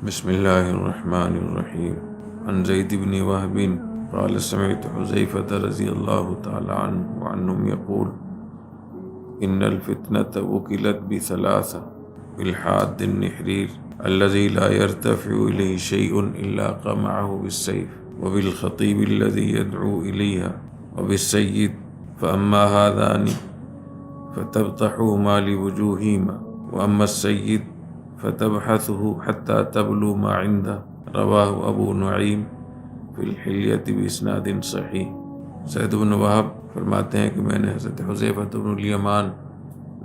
بسم الله الرحمن الرحيم. عن زيد بن وهب قال سمعت حذيفة رضي الله تعالى عنه وعنهم يقول إن الفتنة وكلت بثلاثة: بالحاد النحرير الذي لا يرتفع إليه شيء إلا قمعه بالسيف، وبالخطيب الذي يدعو إليها، وبالسيد فأما هذان فتبطحهما لوجوههما، وأما السيد فتبحثه حتى تبلو ما عنده. رواہ ابو نعیم فی الحلیۃ باسناد صحیح۔ زید بن وہب فرماتے ہیں کہ میں نے حضرت حذیفہ بن الیمان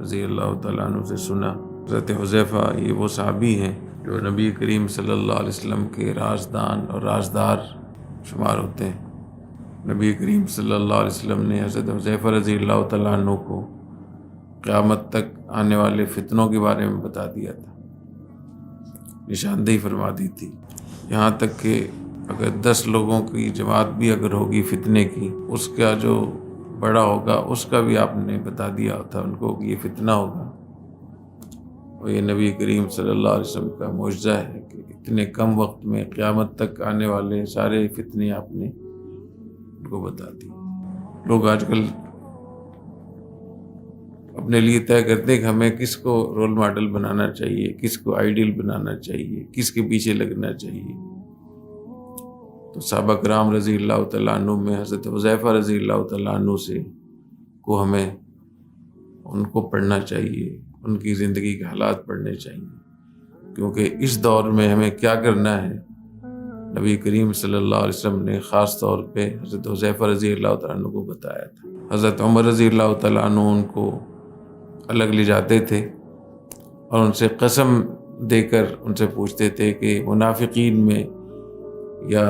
رضی اللہ تعالیٰ عنہ سے سنا۔ حضرت حذیفہ یہ وہ صحابی ہیں جو نبی کریم صلی اللہ علیہ وسلم کے رازدان اور رازدار شمار ہوتے ہیں۔ نبی کریم صلی اللہ علیہ وسلم نے حضرت حذیفہ رضی اللہ تعالیٰ عنہ کو قیامت تک آنے والے فتنوں کے بارے میں بتا دیا تھا، نشاندہی فرما دی تھی، یہاں تک کہ اگر 10 لوگوں کی جماعت بھی اگر ہوگی فتنے کی، اس کا جو بڑا ہوگا اس کا بھی آپ نے بتا دیا تھا ان کو کہ یہ فتنہ ہوگا۔ اور یہ نبی کریم صلی اللہ علیہ وسلم کا معجزہ ہے کہ اتنے کم وقت میں قیامت تک آنے والے سارے فتنے آپ نے ان کو بتا دی۔ لوگ آج کل اپنے لیے طے کرتے ہیں کہ ہمیں کس کو رول ماڈل بنانا چاہیے، کس کو آئیڈیل بنانا چاہیے، کس کے پیچھے لگنا چاہیے۔ تو صحابہ کرام رضی اللہ تعالیٰ عنہ میں حضرت حذیفہ رضی اللہ تعالیٰ عنہ سے کو ہمیں ان کو پڑھنا چاہیے، ان کی زندگی کے حالات پڑھنے چاہیے، کیونکہ اس دور میں ہمیں کیا کرنا ہے نبی کریم صلی اللہ علیہ وسلم نے خاص طور پہ حضرت حذیفہ رضی اللہ تعالیٰ عنہ کو بتایا تھا۔ حضرت عمر رضی اللہ تعالیٰ عنہ ان کو الگ لے جاتے تھے اور ان سے قسم دے کر ان سے پوچھتے تھے کہ منافقین میں یا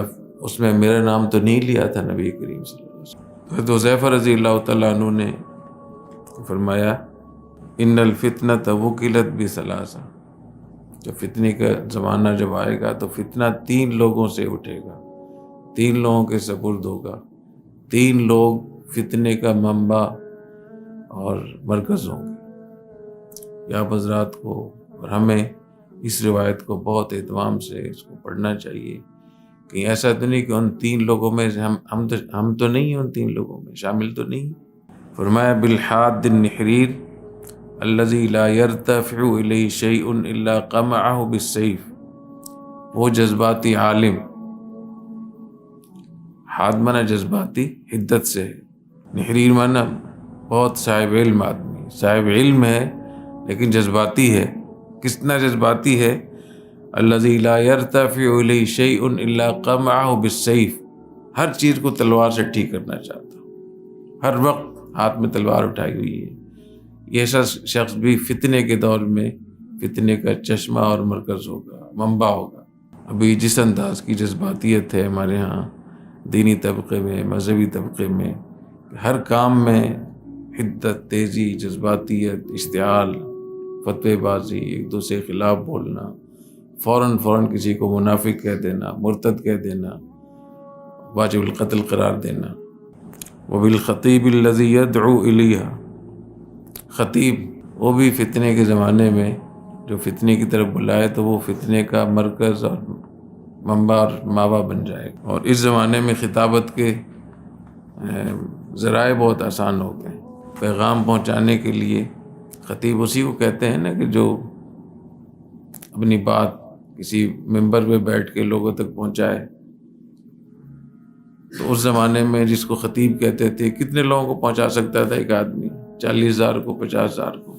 اس میں میرا نام تو نہیں لیا تھا نبی کریم صلی اللہ علیہ وسلم۔ حضرت حذیفہ رضی اللہ تعالیٰ عنہ نے فرمایا ان الفتنۃ وکلت بثلاثہ، جب فتنے کا زمانہ جب آئے گا تو فتنہ 3 لوگوں سے اٹھے گا، 3 لوگوں کے سپرد ہوگا، 3 لوگ فتنے کا منبع اور مرکز ہوں گے۔ یا حضرات کو اور ہمیں اس روایت کو بہت اہتمام سے اس کو پڑھنا چاہیے، کہ ایسا تو نہیں کہ ان 3 لوگوں میں سے ہم تو نہیں ہیں، ان 3 لوگوں میں شامل تو نہیں۔ فرمایا بالحاد النحریر الذی لا یرتفع الیہ شیء الا قمعہ بالسیف، وہ جذباتی عالم، حاد مانا جذباتی حدت سے ہے، نحریر مانا بہت صاحب علم آدمی، صاحب علم ہے لیکن جذباتی ہے۔ کتنا جذباتی ہے؟ الذی لا یرتفع الیہ شیء الا قمعہ بالسیف، ہر چیز کو تلوار سے ٹھیک کرنا چاہتا، ہر وقت ہاتھ میں تلوار اٹھائی ہوئی ہے۔ یہ ایسا شخص بھی فتنے کے دور میں فتنے کا چشمہ اور مرکز ہوگا، منبع ہوگا۔ ابھی جس انداز کی جذباتیت ہے ہمارے ہاں دینی طبقے میں، مذہبی طبقے میں، ہر کام میں حدت، تیزی، جذباتیت، اشتعال، فتوے بازی، ایک دوسرے کے خلاف بولنا، فوراً کسی کو منافق کہہ دینا، مرتد کہہ دینا، واجب القتل قرار دینا۔ وبالخطیب الذی یدعو الیہا، خطیب وہ بھی فتنے کے زمانے میں جو فتنے کی طرف بلائے تو وہ فتنے کا مرکز اور منبع اور ماوا بن جائے گا۔ اور اس زمانے میں خطابت کے ذرائع بہت آسان ہو گئے، پیغام پہنچانے کے لیے خطیب اسی کو کہتے ہیں نا کہ جو اپنی بات کسی ممبر پہ بیٹھ کے لوگوں تک پہنچائے۔ تو اس زمانے میں جس کو خطیب کہتے تھے کتنے لوگوں کو پہنچا سکتا تھا ایک آدمی؟ 40,000 کو، 50,000 کو۔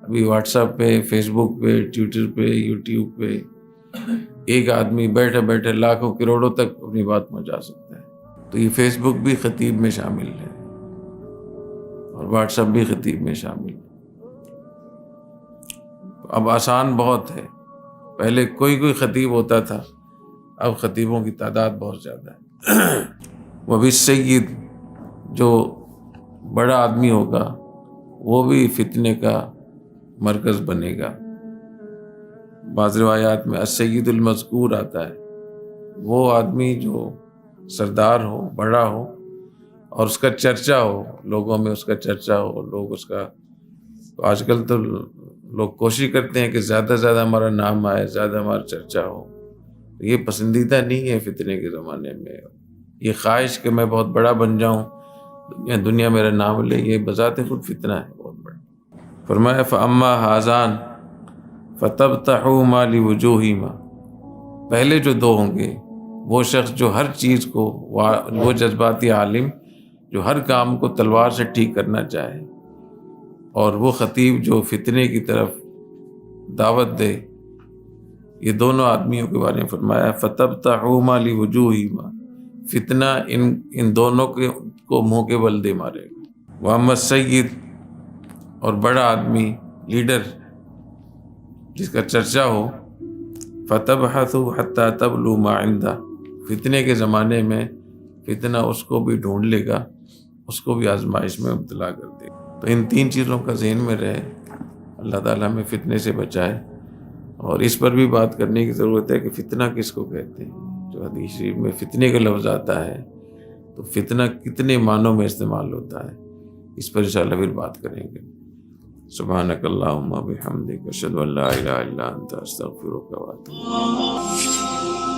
ابھی واٹس ایپ پہ، فیس بک پہ، ٹویٹر پہ، یوٹیوب پہ ایک آدمی بیٹھے بیٹھے لاکھوں کروڑوں تک اپنی بات پہنچا سکتا ہے۔ تو یہ فیس بک بھی خطیب میں شامل ہے اور واٹس ایپ بھی خطیب میں شامل ہے۔ اب آسان بہت ہے، پہلے کوئی خطیب ہوتا تھا، اب خطیبوں کی تعداد بہت زیادہ ہے۔ وہ بھی سید، جو بڑا آدمی ہوگا وہ بھی فتنے کا مرکز بنے گا۔ بعض روایات میں السید المذکور آتا ہے، وہ آدمی جو سردار ہو، بڑا ہو اور اس کا چرچا ہو، لوگوں میں اس کا چرچا ہو، لوگ اس کا۔ تو آج کل تو لوگ کوشش کرتے ہیں کہ زیادہ سے زیادہ ہمارا نام آئے، زیادہ ہمارا چرچا ہو. یہ پسندیدہ نہیں ہے فتنے کے زمانے میں. یہ خواہش کہ میں بہت بڑا بن جاؤں، دنیا میرا نام لے، یہ بذات خود فتنہ ہے بہت بڑا. فرمایا فَأَمَّا هَذَانِ فَتَبْتَحُوا لِوُجُوهِهِمَا، پہلے جو دو ہوں گے، وہ شخص جو ہر چیز کو، وہ جذباتی عالم جو ہر کام کو تلوار سے ٹھیک کرنا چاہے، اور وہ خطیب جو فتنے کی طرف دعوت دے، یہ دونوں آدمیوں کے بارے میں فرمایا فَتَبْتَحُوا لِوُجُوهِهِمَا، فتنہ ان دونوں کو منہ کے بل دے مارے گا. وَأَمَّا السَّيِّد، اور بڑا آدمی، لیڈر جس کا چرچا ہو، فَتَبْحَثُوا حَتَّى تَبْلُوا مَا عِندَهُ، فتنے کے زمانے میں فتنہ اس کو بھی ڈھونڈ لے گا، اس کو بھی آزمائش میں مبتلا کر دے گا. تو ان تین چیزوں کا ذہن میں رہے. اللہ تعالیٰ ہمیں فتنے سے بچائے. اور اس پر بھی بات کرنے کی ضرورت ہے کہ فتنہ کس کو کہتے ہیں. جو حدیث شریف میں فتنے کا لفظ آتا ہے تو فتنہ کتنے معنوں میں استعمال ہوتا ہے، اس پر انشاءاللہ پھر بات کریں گے. سبحانک اللہم و بحمدک، اشہد ان لا الہ الا انت، استغفرک و اتوب الیک.